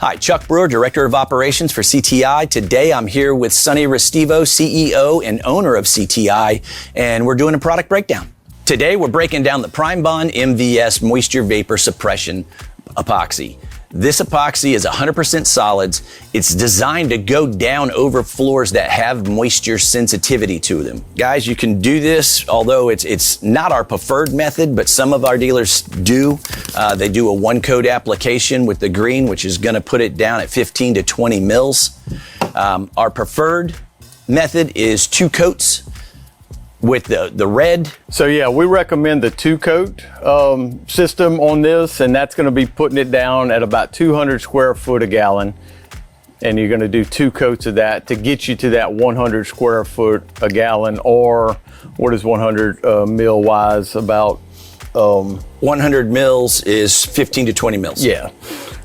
Hi, Chuck Brewer, Director of Operations for CTi. Today I'm here with Sonny Restivo, CEO and owner of CTi, and we're doing a product breakdown. Today we're breaking down the Prime Bond MVS moisture vapor suppression epoxy. This epoxy is 100% solids. It's designed to go down over floors that have moisture sensitivity to them. Guys, you can do this, although it's not our preferred method, but some of our dealers do. They do a one coat application with the green, which is gonna put it down at 15 to 20 mils. Our preferred method is 2 coats with the red. So yeah, we recommend the 2-coat system on this, and that's gonna be putting it down at about 200 square foot a gallon. And you're gonna do 2 coats of that to get you to that 100 square foot a gallon, or what is 100 mil wise, about 100 mils is 15 to 20 mils. Yeah,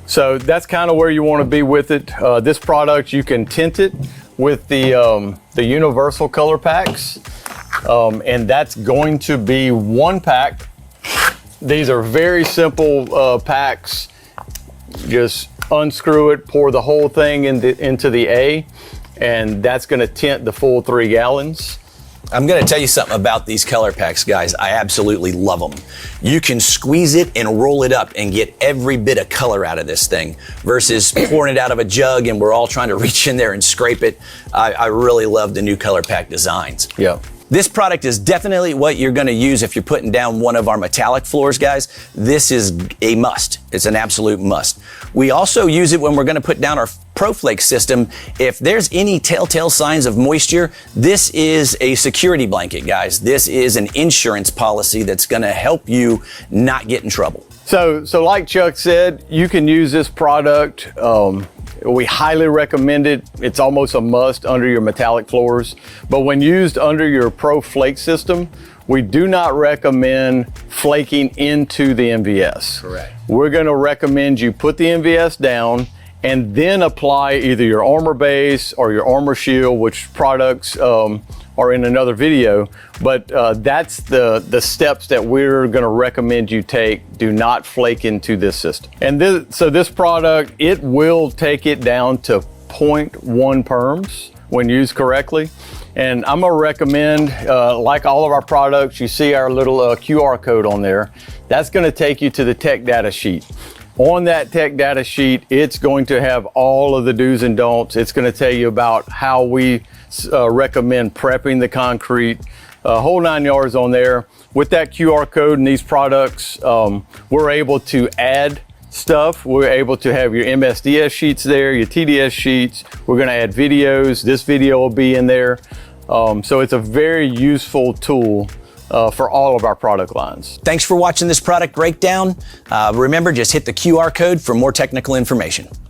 so that's kind of where you wanna be with it. This product, you can tint it with the universal color packs. And that's going to be 1 pack. These are very simple packs. Just unscrew it, pour the whole thing into the A, and that's gonna tint the full 3 gallons. I'm gonna tell you something about these color packs, guys. I absolutely love them. You can squeeze it and roll it up and get every bit of color out of this thing versus pouring it out of a jug and we're all trying to reach in there and scrape it. I really love the new color pack designs. Yeah. This product is definitely what you're gonna use if you're putting down one of our metallic floors, guys. This is a must. It's an absolute must. We also use it when we're gonna put down our ProFlake system. If there's any telltale signs of moisture, this is a security blanket, guys. This is an insurance policy that's gonna help you not get in trouble. So like Chuck said, you can use this product. We highly recommend it. It's almost a must under your metallic floors. But when used under your ProFlake system, we do not recommend flaking into the MVS. Correct. We're gonna recommend you put the MVS down and then apply either your armor base or your armor shield, which products are in another video, but that's the steps that we're gonna recommend you take. Do not flake into this system. And so this product, it will take it down to 0.1 perms when used correctly. And I'm gonna recommend, like all of our products, you see our little QR code on there. That's gonna take you to the tech data sheet. On that tech data sheet, it's going to have all of the do's and don'ts. It's going to tell you about how we recommend prepping the concrete, whole 9 yards on there. With that QR code and these products, we're able to add stuff. We're able to have your MSDS sheets there, your TDS sheets. We're going to add videos. This video will be in there. So it's a very useful tool for all of our product lines. Thanks for watching this product breakdown. Remember, just hit the QR code for more technical information.